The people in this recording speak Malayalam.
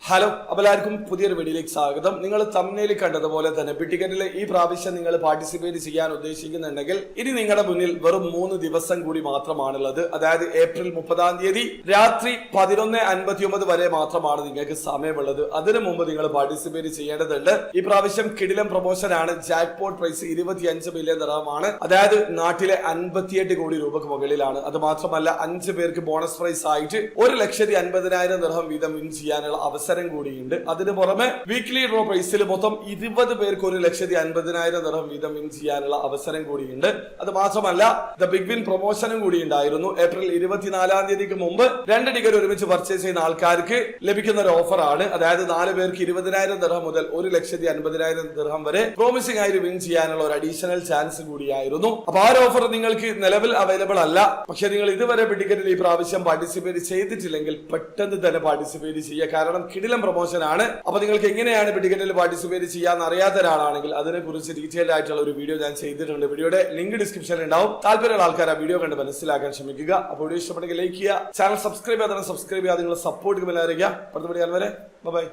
ഹലോ, അപ്പോൾ എല്ലാവർക്കും പുതിയൊരു വീഡിയോയിലേക്ക് സ്വാഗതം. നിങ്ങൾ തമ്മിൽ കണ്ടതുപോലെ തന്നെ ടിക്കറ്റിൽ ഈ പ്രാവശ്യം നിങ്ങൾ പാർട്ടിസിപ്പേറ്റ് ചെയ്യാൻ ഉദ്ദേശിക്കുന്നുണ്ടെങ്കിൽ ഇനി നിങ്ങളുടെ മുന്നിൽ വെറും 3 ദിവസം കൂടി മാത്രമാണുള്ളത്. അതായത് ഏപ്രിൽ 30-ാം തീയതി രാത്രി 11:59 വരെ മാത്രമാണ് നിങ്ങൾക്ക് സമയമുള്ളത്. അതിനു മുമ്പ് നിങ്ങൾ പാർട്ടിസിപ്പേറ്റ് ചെയ്യേണ്ടതുണ്ട്. ഈ പ്രാവശ്യം കിടിലം പ്രൊമോഷൻ ആണ്. ജാക്ക്പോട്ട് പ്രൈസ് 25 മില്യൺ ദിർഹമാണ്. അതായത് നാട്ടിലെ 58 കോടി രൂപക്ക് മുകളിലാണ്. അത് മാത്രമല്ല 5 പേർക്ക് ബോണസ് പ്രൈസ് ആയിട്ട് 1,50,000 ദിർഹം വീതം വിൻ ചെയ്യാനുള്ള അവസരം കൂടിയുണ്ട്. അതിന് പുറമെ വീക്ക്ലി ഡ്രോ പ്രൈസിൽ മൊത്തം 20 പേർക്ക് 1,50,000 ദിർഹം വീതം വിൻ ചെയ്യാനുള്ള അവസരം കൂടിയുണ്ട്. അത് മാത്രമല്ല ദ ബിഗ് വിൻ പ്രൊമോഷനും കൂടി ഉണ്ടായിരുന്നു. ഏപ്രിൽ 24-ാം തീയതിക്ക് മുമ്പ് 2 ടിക്കറ്റ് ഒരുമിച്ച് പർച്ചേസ് ചെയ്യുന്ന ആൾക്കാർക്ക് ലഭിക്കുന്ന ഒരു ഓഫർ ആണ്. അതായത് 4 പേർക്ക് 20,000 ദിർഹം മുതൽ 1,50,000 ദിർഹം വരെ പ്രോമിസിംഗ് ആയിട്ട് വിൻ ചെയ്യാനുള്ള ഒരു അഡീഷണൽ ചാൻസ് കൂടിയായിരുന്നു. അപ്പൊ ആ ഒരു ഓഫർ നിങ്ങൾക്ക് നിലവിൽ അവൈലബിൾ അല്ല. പക്ഷെ നിങ്ങൾ ഇതുവരെ ടിക്കറ്റിൽ ഈ പ്രാവശ്യം പാർട്ടിസിപ്പേറ്റ് ചെയ്തിട്ടില്ലെങ്കിൽ പെട്ടെന്ന് തന്നെ പാർട്ടിസിപ്പേറ്റ് ചെയ്യുക. കാരണം കിടിലം പ്രൊമോഷൻ ആണ്. അപ്പൊ നിങ്ങൾക്ക് എങ്ങനെയാണ് ടിക്കറ്റിൽ പാർട്ടിസിപ്പേറ്റ് ചെയ്യാൻ അറിയാത്ത ഒരാളാണെങ്കിൽ അതിനെ കുറിച്ച് ഡീറ്റെയിൽഡ് ആയിട്ടുള്ള ഒരു വീഡിയോ ഞാൻ ചെയ്തിട്ടുണ്ട്. വീഡിയോയുടെ ലിങ്ക് ഡിസ്ക്രിപ്ഷനിൽ ഉണ്ടാവും. താല്പര്യമുള്ള ആൾക്കാർ ആ വീഡിയോ കണ്ട് മനസ്സിലാക്കാൻ ശ്രമിക്കുക. അപ്പോൾ വീഡിയോ ഇഷ്ടപ്പെട്ടെങ്കിൽ ലൈക്ക് ചെയ്യുക, ചാനൽ സബ്സ്ക്രൈബ് ചെയ്യാതെ സബ്സ്ക്രൈബ് ചെയ്യാതെ നിങ്ങൾ സപ്പോർട്ട് അറിയിക്കുക. അടുത്ത വീഡിയോ വരെ ബൈ.